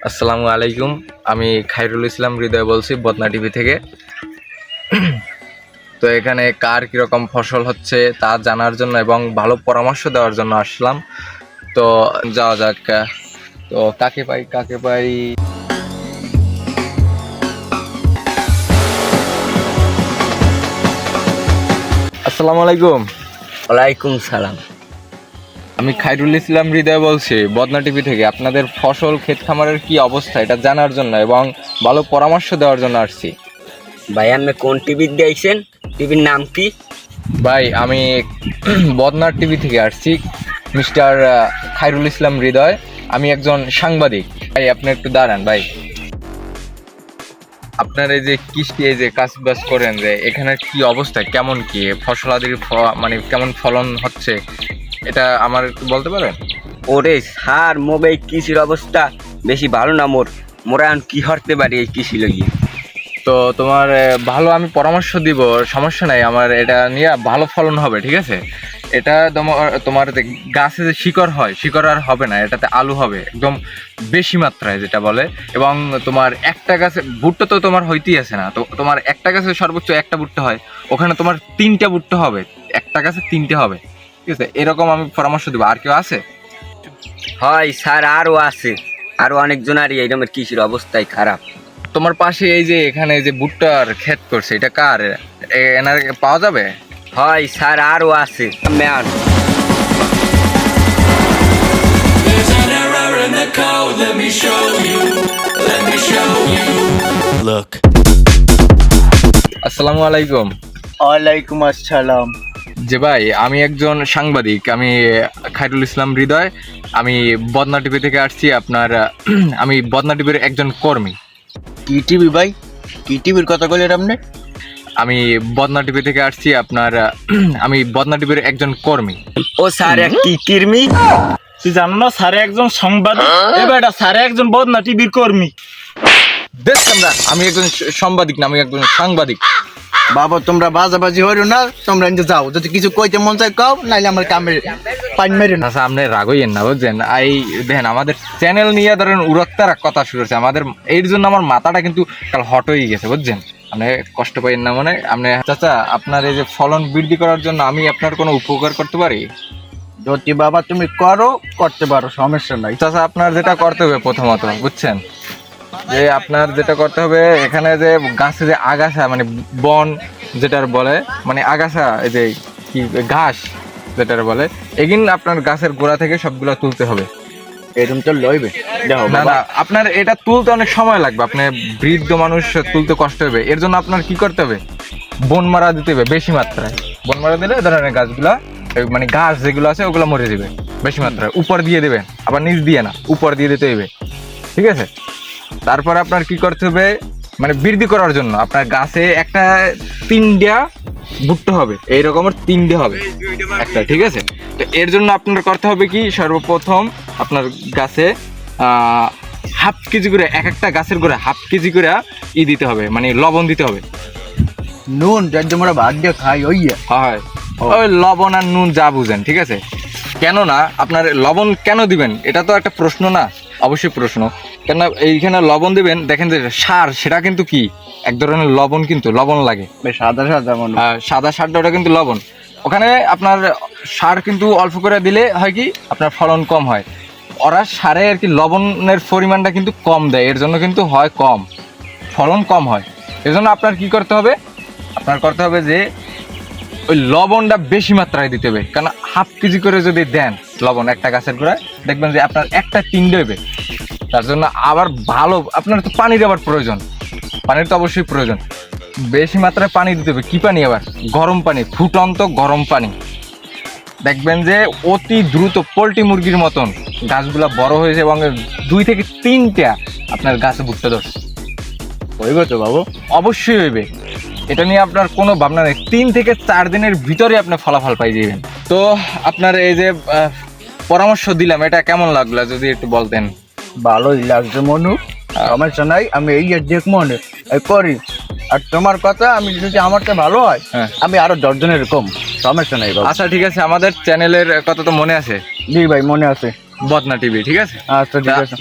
আসসালামু আলাইকুম। আমি খায়রুল ইসলাম হৃদয় বলছি বদনা টিভি থেকে। তো এখানে কার কীরকম ফসল হচ্ছে তা জানার জন্য এবং ভালো পরামর্শ দেওয়ার জন্য আসলাম। তো যাওয়া যাক। তো কাকে পাই। আসসালামু আলাইকুম। ওয়ালাইকুম সালাম। আমি খায়রুল ইসলাম হৃদয় বলছি বদনা টিভি থেকে। আপনাদের ফসল ক্ষেত খামারের কি অবস্থা এটা জানার জন্য এবং ভালো পরামর্শ দেওয়ার জন্য আসছি। ভাই আপনি কোন টিভির দিয়েছেন? টিভির নাম কি? ভাই আমি বদনার টিভি থেকে আসছি, মিস্টার খায়রুল ইসলাম হৃদয়। আমি একজন সাংবাদিক। ভাই আপনি একটু দাঁড়ান ভাই। আপনার এই যে কৃষি এই যে কাজবাজ করেন, যে এখানে কি অবস্থা, কেমন কি ফসলাদির মানে কেমন ফলন হচ্ছে এটা আমার একটু বলতে পারেন? ওরে স্যার, মোবাইল কৃষির অবস্থা বেশি ভালো না। মোরা এখন কি হতে পারি এই কৃষি লাগিয়ে? তো তোমার ভালো আমি পরামর্শ দিব, সমস্যা নাই। আমার এটা নিয়ে ভালো ফলন হবে, ঠিক আছে। এটা তোমার গাছে যে শিকড় হয়, শিকড় আর হবে না, এটাতে আলু হবে একদম বেশি মাত্রায় যেটা বলে। এবং তোমার একটা গাছে ভুট্টা তো তোমার হইতেই আছে না, তো তোমার একটা গাছে সর্বোচ্চ একটা ভুট্টা হয়, ওখানে তোমার 3টা ভুট্টা হবে, একটা গাছে 3টে হবে, ঠিক আছে। এরকম আমি পরামর্শ দেবো। আর কেউ আছে? হয় স্যার, আরও আছে, আরও অনেকজনারই এইরকমের কৃষির অবস্থাই খারাপ। তোমার পাশে এই যে এখানে যে ভুট্টার ক্ষেত করছে, এটা কার? এনার পাওয়া যাবে? হয় স্যার, আরও আছে ম্যান। আসসালামু আলাইকুম। ওয়ালাইকুম আসসালাম। যে ভাই আমি একজন সাংবাদিক, আমি খায়রুল ইসলাম হৃদয়। আমি বদনা টিভি থেকে আসছি। আমি বদনা টিভির একজন কর্মী। কি টিভি ভাই? কি টিভির কথা কইলেন আপনি? আমি বদনা টিভি থেকে আসছি আমি বদনা টিভির একজন কর্মী। ও স্যার, এক কি কর্মী? তুই জানো না স্যারে একজন সাংবাদিক? এবার স্যারে একজন বদনা টিভির কর্মী। আমি একজন সাংবাদিক না, আমি একজন সাংবাদিক। বাবা তোমরা বাজাবাজি হইরো না, তোমরা ইনতে যাও। যদি কিছু কইতে মন চায় কও, নাইলে আমার কামে পাইন মেরে না। আচ্ছা আপনি রাগইয়েন না, বুঝছেন। দেখেন আমাদের চ্যানেল নিয়ে ধরেন উড়াক্তার কথা শুরু হচ্ছে আমাদের, এর জন্য আমার মাথাটা কিন্তু কাল হট হয়ে গেছে, বুঝছেন। আপনি কষ্ট পাইয়েন না মনে। আপনি চাচা, আপনার এই যে ফলন বৃদ্ধি করার জন্য আমি আপনার কোনো উপকার করতে পারি? যদি বাবা তুমি করতে পারো, সমস্যা নাই। চাচা আপনার যেটা করতে হবে প্রথমত, বুঝছেন, যে আপনার যেটা করতে হবে, এখানে যে গাছে যে আগাছা মানে বন যেটার বলে, মানে আগাছা, এই যে কি ঘাস যেটার বলে, এগিন আপনার গাছের গোড়া থেকে সবগুলো তুলতে হবে। এরকম তো লইবে। দেখো না বাবা, না, আপনার এটা তুলতে অনেক সময় লাগবে, আপনি বৃদ্ধ মানুষ, তুলতে কষ্ট হবে। এর জন্য আপনার কি করতে হবে, বন মারা দিতে হবে বেশি মাত্রায়। বন মারা দিলে ধরেন গাছগুলা, মানে ঘাস যেগুলো আছে ওগুলো মরে যাবে বেশি মাত্রায়। উপর দিয়ে দেবেন, আবার নিচ দিয়ে না, উপর দিয়ে দিতে হবে, ঠিক আছে। তারপর আপনার কি করতে হবে, মানে বৃদ্ধি করার জন্য আপনার গাছে একটা 3টা ভুট্টা হবে, এই রকমের 3টে হবে একটা, ঠিক আছে। তো এর জন্য আপনার করতে হবে কি, সর্বপ্রথম আপনার গাছে হাফ কেজি করে, একটা গাছের করে হাফ কেজি করে দিতে হবে, মানে লবণ দিতে হবে। নুন যদি আমরা ভাত দিয়ে খাই, হয় ওই লবণ আর নুন যা বুঝেন, ঠিক আছে। কেননা আপনার লবণ কেন দিবেন, এটা তো একটা প্রশ্ন না? অবশ্যই প্রশ্ন। কেন এইখানে লবণ দিবেন, দেখেন যে সার, সেটা কিন্তু কি এক ধরনের লবণ, কিন্তু লবণ লাগে সাদা সাদা মনে। সাদা সারটা ওটা কিন্তু লবণ। ওখানে আপনার সার কিন্তু অল্প করে দিলে হয় কি, আপনার ফলন কম হয়। ওরা সারে আর কি লবণের পরিমাণটা কিন্তু কম দেয়, এর জন্য কিন্তু হয় কম, ফলন কম হয়। এর জন্য আপনার কি করতে হবে, আপনার করতে হবে যে ওই লবণটা বেশি মাত্রায় দিতে হবে। কারণ হাফ কেজি করে যদি দেন লবণ একটা গাছের গোড়ায়, দেখবেন যে আপনার একটা 3টে হবে। তার জন্য আবার ভালো আপনার তো পানির আবার প্রয়োজন, পানির তো অবশ্যই প্রয়োজন। বেশি মাত্রায় পানি দিতে হবে। কি পানি? আবার গরম পানি, ফুটন্ত গরম পানি। দেখবেন যে অতি দ্রুত পোলট্রি মুরগির মতন গাছগুলা বড় হয়েছে এবং 2 থেকে 3টা আপনার গাছে ভুট্টা ধরছে। হইবে তো বাবু, অবশ্যই হইবে, এটা নিয়ে আপনার কোনো ভাবনা নেই। 3 থেকে 4 দিনের ভিতরে আপনি ফলাফল পাই যাবেন। তো আপনার এই যে পরামর্শ দিলাম, এটা কেমন লাগলো যদি একটু বলতেন? ভালোই লাগছে মনু, সমস্যা নাই। আমি এই দেখ মনে করি। আর তোমার কথা, আমি যদি আমারটা ভালো হয়, হ্যাঁ, আমি আরো 10 জনের কম, সমস্যা নাই বাবা। আচ্ছা ঠিক আছে। আমাদের চ্যানেলের কথা তো মনে আছে? জি ভাই, মনে আছে। বদনা টিভি, ঠিক আছে? আচ্ছা ঠিক আছে।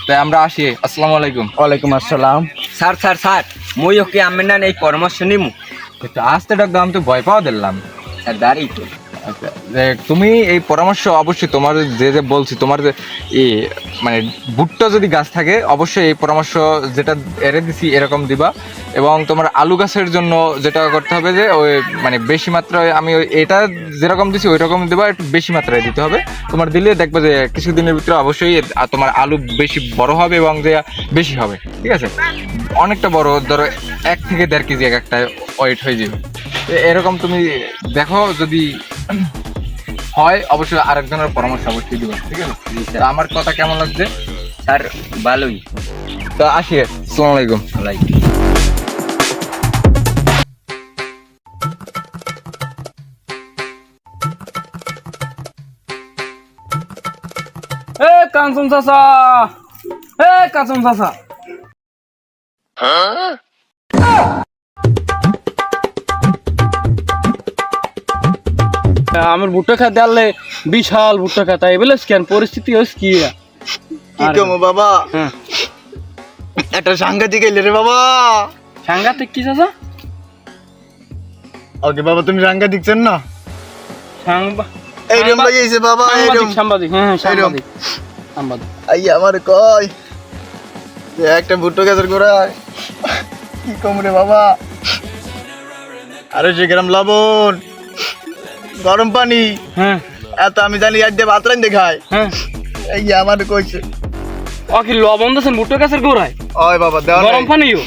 তাই আমরা আসি। আসসালামু আলাইকুম। ওয়ালাইকুম আসসালাম। স্যার মই ওকে আমি না এই পরামর্শ নিমু। একটু আস্তে ডাক দাম, তো ভয় পাওয়া দিলাম। স্যার দাঁড়িয়ে তো আচ্ছা, তুমি এই পরামর্শ অবশ্যই তোমার যে বলছি, তোমার যে মানে ভুট্টা যদি গাছ থাকে অবশ্যই এই পরামর্শ যেটা এরে দিছি এরকম দিবা। এবং তোমার আলু গাছের জন্য যেটা করতে হবে যে ওই মানে বেশি মাত্রায় আমি এটা যেরকম দিছি ওই রকম দিবা, একটু বেশি মাত্রায় দিতে হবে। তোমার দিলে দেখবে যে কিছুদিনের ভিতরে অবশ্যই তোমার আলু বেশি বড় হবে এবং যে বেশি হবে, ঠিক আছে? অনেকটা বড়, ধরো 1 থেকে 1.5 কেজি এক একটা ওয়েট হয়ে যাবে। এরকম তুমি দেখো, যদি হয় অবশ্যই আরেকজনের পরামর্শ অবশ্যই দিবেন, ঠিক আছে? তো আমার কথা কেমন লাগছে? স্যার ভালোই। তো আসি, আসসালামু আলাইকুম। ওয়ালাইকুম। এ কাঞ্চন চাচা, এ কাঞ্চন চাচা, আমার ভুট্টা খাতে আনলে বিশাল ভুট্টা খাতা এবেলে কেন পরিস্থিতি হয়েছে কি? কি কমো বাবা, হ্যাঁ একটা সাংঘাতিক এলে রে বাবা। সাংঘাতিক কি চাচা? ওকে বাবা, তুমি সাংঘাতিক চেন না? সাংবা- এইরকম লাগিয়েছে বাবা, এইরকম সাংবাদিক, হ্যাঁ হ্যাঁ সাংবাদিক, সাংবাদিক। আই আমার কয় যে একটা ভুট্টো গাছের গোড়ায় কি কম রে বাবা, 250 গ্রাম লবণ, গরম পানি, হ্যাঁ এত আমি জানি আজ দিয়ে ভাত রান্ধে খায়। হ্যাঁ, এই আমার কইছে ও কি লবণ দিয়েছেন ভুট্টা গাছের গোড়ায়? ওই বাবা দেওয়া গরম পানিও?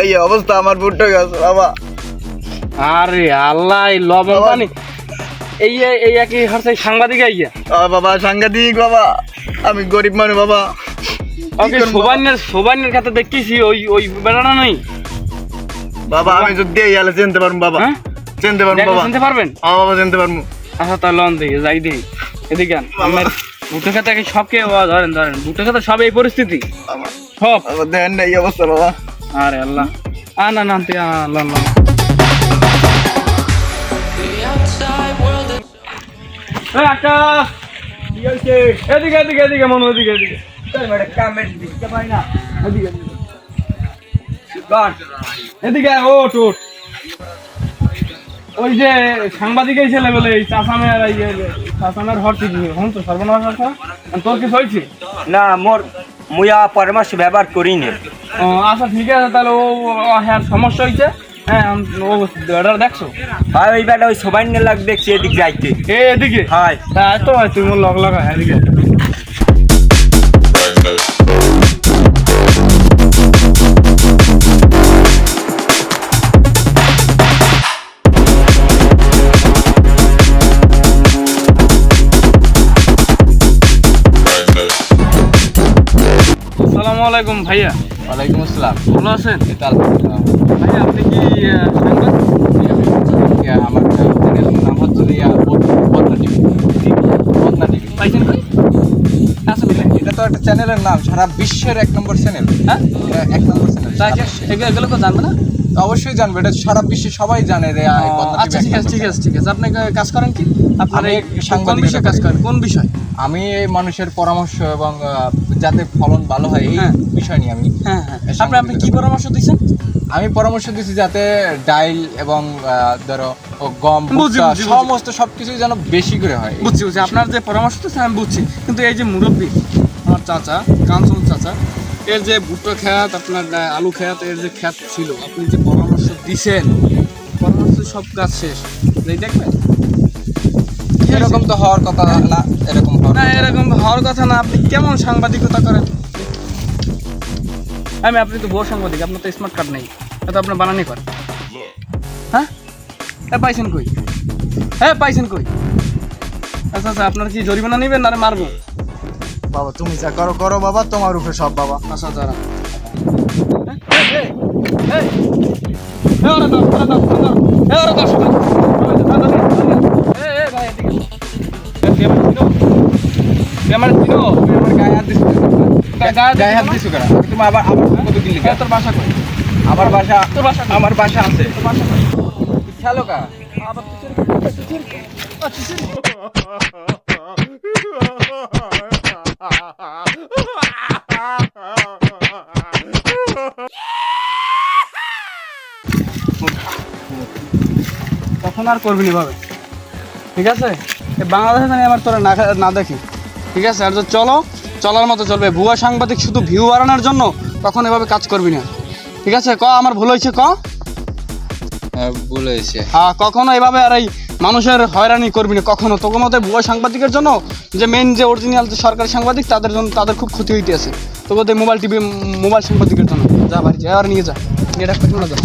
এই অবস্থা আমার ভুট্টো গাছ বাবা। আরে আল্লাহ, এই লবণ বাবা। পানি এই একই হারছে সাংবাদিক আইয়া। ও বাবা সাংঘাতিক বাবা, আমি গরিব মানুষ বাবা। ওকে করবো? সোবানের খাতে দেখতেছি ওই ওই বেড়াটা নেই বাবা আমি যদি এই আলে চিনতে পারবো বাবা, হ্যাঁ? চিনতে পারবো দেখে বাবা। চিনতে পারবেন? হ্যাঁ বাবা চিনতে পারবো। আচ্ছা তাহলে লন দিকে যাই দিই। এদিকে আন। আমার ভুট্টা খাতে সবকে ধরেন ধরেন, ভুট্টা খাতে সব এই পরিস্থিতি বাবা সব। বাবা দেন না এই অবস্থা বাবা। আরে আল্লাহ, আন আন আনতে লন লন। এই আকাশ, কি হয়েছে? এদিকে এদিকে এদিকে মনে এদিকে এদিকে। এদিকে, এদিকে। এদিকে আয়, ওঠ ওঠ। ওই যে সাংবাদিক এই ছেলে বলে এই চাষামের চাষামের হরতি হন তো সর্বনাশ আছে। তোর কিছু হয়েছে? না মোর মুয়া পরামর্শ ব্যবহার করিনি। ও আচ্ছা ঠিক আছে, তাহলে ও হ্যাঁ সমস্যা হয়েছে। হ্যাঁ ও অর্ডার দেখছো? হয় ওই বেটা ওই সবাই নিয়ে লাগ দেখছি এদিক যাইতে। এদিকে হয় তা তো হয়, তুমি লগ লগা এদিকে। আসসালামু আলাইকুম ভাইয়া। ওয়ালাইকুম আসসালাম। ভালো আছেন? এই তো আলহামদুলিল্লাহ। ভাইয়া আপনি কি সাংবাদিক? আমার চ্যানেলের নাম হচ্ছে বদনা টিভি। বদনা টিভি পাইছেন কই? আসলে এটা তো একটা চ্যানেলের নাম, সারা বিশ্বের 1 নম্বর চ্যানেল। হ্যাঁ, 1 নম্বর চ্যানেল। তাই এগুলো কেউ জানবে না? অবশ্যই জানবে, এটা সারা বিশ্বে সবাই জানে রে। এই বদনা আচ্ছা টিভি ঠিক আছে ঠিক আছে ঠিক আছে। আপনি কাজ করেন কি? আপনার আমি এই কোন সাংবাদিকতা বিষয়ে কাজ করি। করেন? কোন বিষয়? আমি এই মানুষের পরামর্শ এবং যাতে ফলন ভালো হয় এই হ্যাঁ। বিষয় নিয়ে আমি হ্যাঁ হ্যাঁ। আপনি কি পরামর্শ দিচ্ছেন? আমি পরামর্শ দিচ্ছি যাতে ডাইল এবং ধরো গম, বুঝছি, ভুট্টা, বুঝছি, সমস্ত সবকিছুই যেন বেশি করে হয়। বুঝছি বুঝছি, আপনার যে পরামর্শ দিচ্ছেন আমি বুঝছি, কিন্তু এই যে মুরব্বী আমার চাচা কাঞ্চন চাচা, এর যে ভুট্টা খেত, আপনার আলু খেত, এর যে খেত ছিল, আপনি যে পরামর্শ দিছেন, পরামর্শ সব কাজ শেষ, এই দেখবেন এরকম তো হওয়ার কথা না, এরকম হওয়ার না, এরকম হওয়ার কথা না। আপনি কেমন সাংবাদিকতা করেন? আপনি তো বড় সাংবাদিক, আপনার তো স্মার্ট কার্ড নেই, তো আপনার বানানি করেন। হ্যাঁ পাইছেন কই? হ্যাঁ পাইছেন কই? আচ্ছা আচ্ছা, আপনার কি জরিমানা নেবেন না মারবো? বাবা তুমি যা করো করো বাবা, তোমার উপরে সব বাবা। আচ্ছা যারা আমার গায়ে হাত দিছো গায়ে হাত দিছো কেন? তুমি আবার কত কিনলি? তোর বাসা কই? আমার বাসা, তোর বাসা কই? আমার বাসা আছে। তোর বাসা কই? খেলো কা আবার তুই তখন আর করবি না ভাবে, ঠিক আছে? এই বাংলাদেশে জানি আমার তোরা না দেখি, ঠিক আছে? আর চলো, চলার মতো চলবে। ভুয়া সাংবাদিক শুধু ভিউ বাড়ানোর জন্য তখন এভাবে কাজ করবি না, ঠিক আছে? আমার ভুল হয়েছে ভুল হয়েছে। হ্যাঁ, কখনো এভাবে আর এই মানুষের হয়রানি করবি না কখনো। তোকে মতো ভুয়া সাংবাদিকের জন্য যে মেন যে অরিজিনাল যে সরকারি সাংবাদিক তাদের জন্য তাদের খুব ক্ষতি হইতে আছে। তোকে মোবাইল সাংবাদিকের জন্য যা বাড়ি যা আর নিয়ে যা, এটা যা।